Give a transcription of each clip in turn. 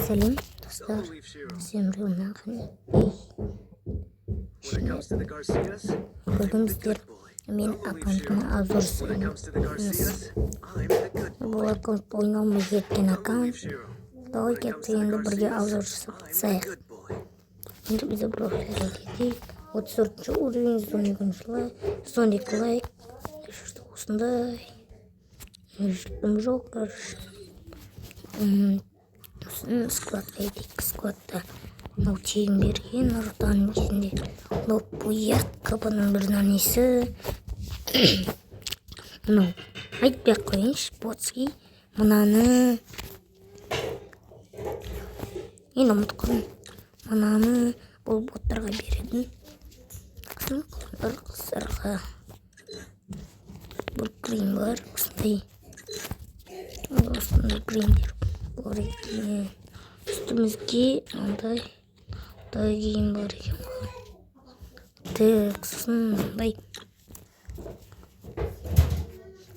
Сәлем достар, всем привет. Бүгін біздер мен аккаунтыма обзор жасаймыз. Бұл аккаунт ойнауыма жеткен аккаунт. Давай кетті енді бірге обзор жасап жатсайық. Енді бізде профильге кетейік. 34 уровень, 12 лайк. Осындай. Жұртым жоқ, складқа едік. Складта мынау тегін берген ұртаның ішінде. Мынау бұяқ қапының бір нанесі. Мынау айтпай қойыңыз, ботский. Мынаны мен ұмытқым. Мынаны бұл боттарға беретін. Қыздарға бір крем бар, осындай кремдер бар екен. Үстімізге мынандай киім бар екен. Сосын мынандай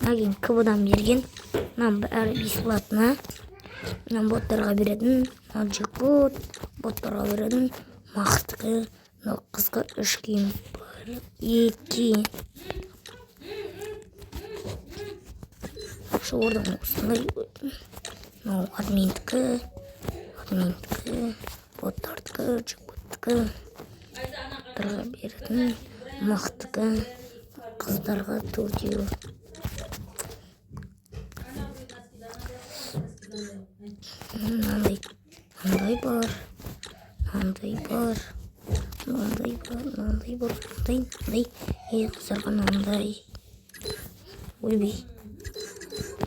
кейін КВ-дан берген. Мынаны бәрі бесплатно. Мынаны боттарға беретін. Мынаны джекпот, боттарға беретін. Мақтығы. Мынау қызға 3 киім бар. 2. Ордан осындай. Мынау админтікі, боттардікі, джекпоттікі. Боттарға беретін. Мақтығы. Қыздарға 4. Мынандай бар. Қыздарға мынандай. Ойбей.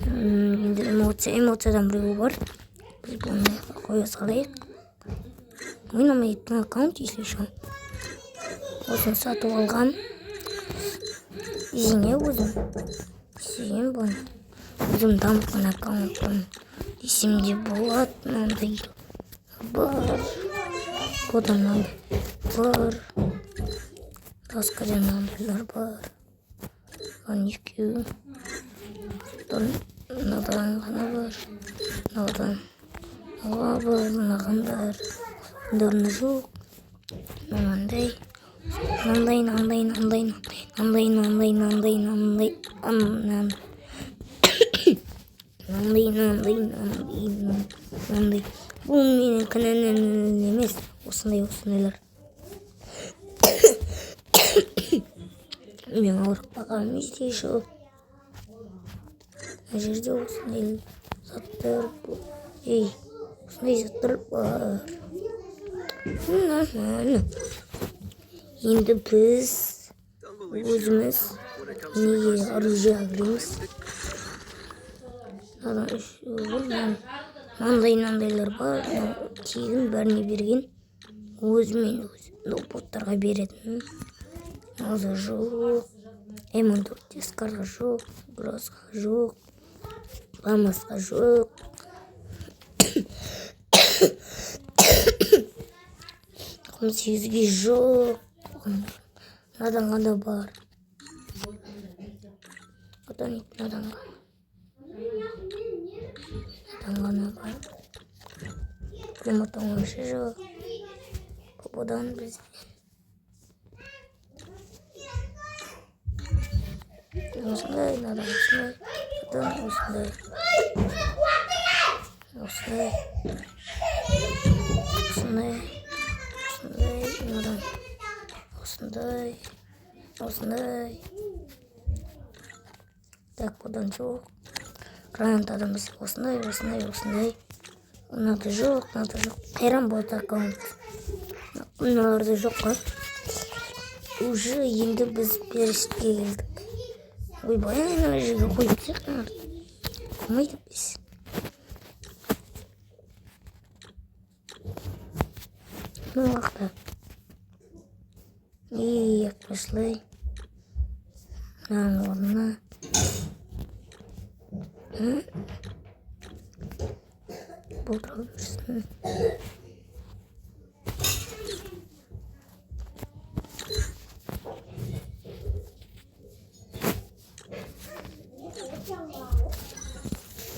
Енді эмоциядан біреу бар. Біз бұны қоя салайық. Ойнамайтын аккаунт, если что. Осын сатып алған. Зене өзім бұны. Өзім дамытқан аккаунтым. Десем де болады. Мынандай бар. Бұдан мынандай бар. Басқа мынандайлар бар. Бұдан 2. Мынадан ғана бар. Мынағандар. Мындарны жоқ. Мынандай. Бұл менің кінәнен емес. Осындайлар. Мен ауырып қалғаным есте жоқ. Жерде осындай заттар бар. Осындай заттар бар. Енді біз өзіміз неге оружие алғымыз. Мынандайлар бар. Тегін бәріне берген. Өзімен боттарға беретін. Аза жоқ. М14 жоқ. Грозға жоқ. Ламасқа жоқ. Сегізге жоқ. Надан ғана бар. Надан ғана бар. Климаттың өші жоқ. Бұдан біз осындай, надан осындай. Надан осындай. Надан осындай. Так, бұдан жоқ. Гранатадан біз осындай. Надо жоқ. Қайран болды аккаунт. Мыналарды жоқ қой. Уже енді біз перішке келдік. Ойбай, ана жерге қойып сияқтыңдар. Қоймайды біз. Ну уақытта. Пошли. Орнына. Бұл тұрып жүрсін.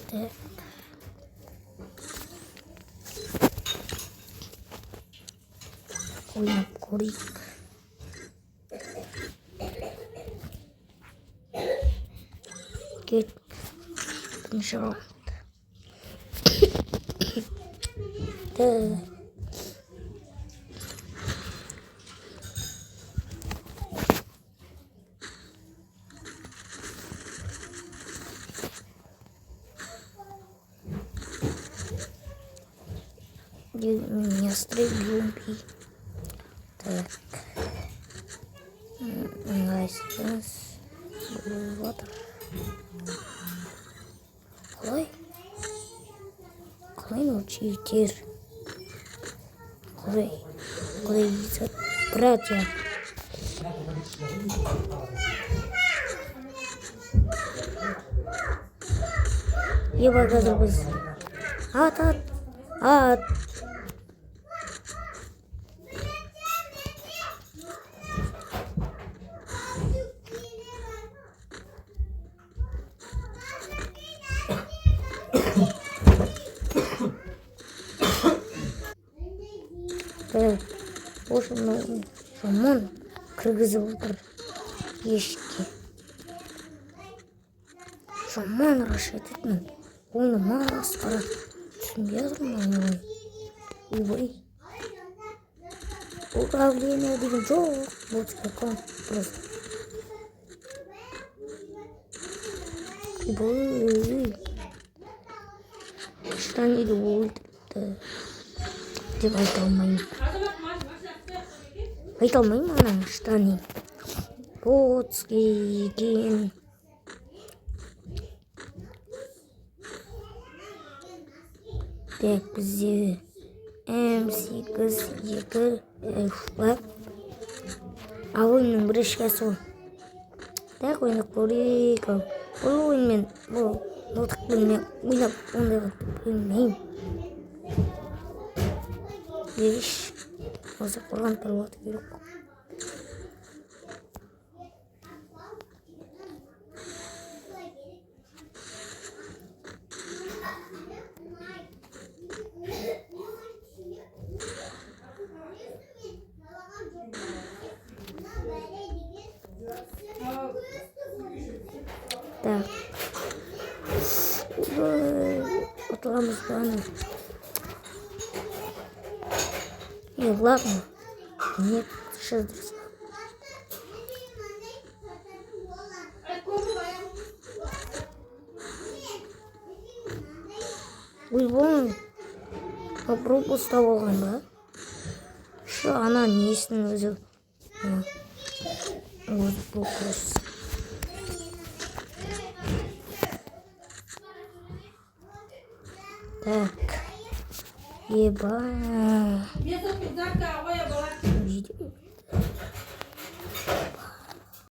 Так. ойнап көрейік. Кет. Бірінші раунд. Не стрельну. Так. Сейчас. Вот. Қалай научитер? Қалай етіп? Братья. Еба қазір біз. Ат. Осыны жаман кіргізіп отыр ешке. Жаман рашид етмін. Ойны масқара. Түсінбей жатырмын. Ойбай. Управление деген жоқ. Вот какой просто. Ойбай. Штаниді өлтірді. Деп айта алмаймын. Айта алмаймын ана штани. Боцкий екен. Так, бізде М8-2F бар. А ойынның бір ішкесі ол. Так, ойнап көрейік. Бұл ойынмен, бұл нотықпен мен ойнап ондайға білмеймін. Еш, осы құрған пәлуаты керек. Так. Отламыз баны. Ладно. Нет, сейчас. Ойбай. Попробуй ұстап ба? Шы ана несінің өзі. Өзі бұл құрыс. Так. Еба.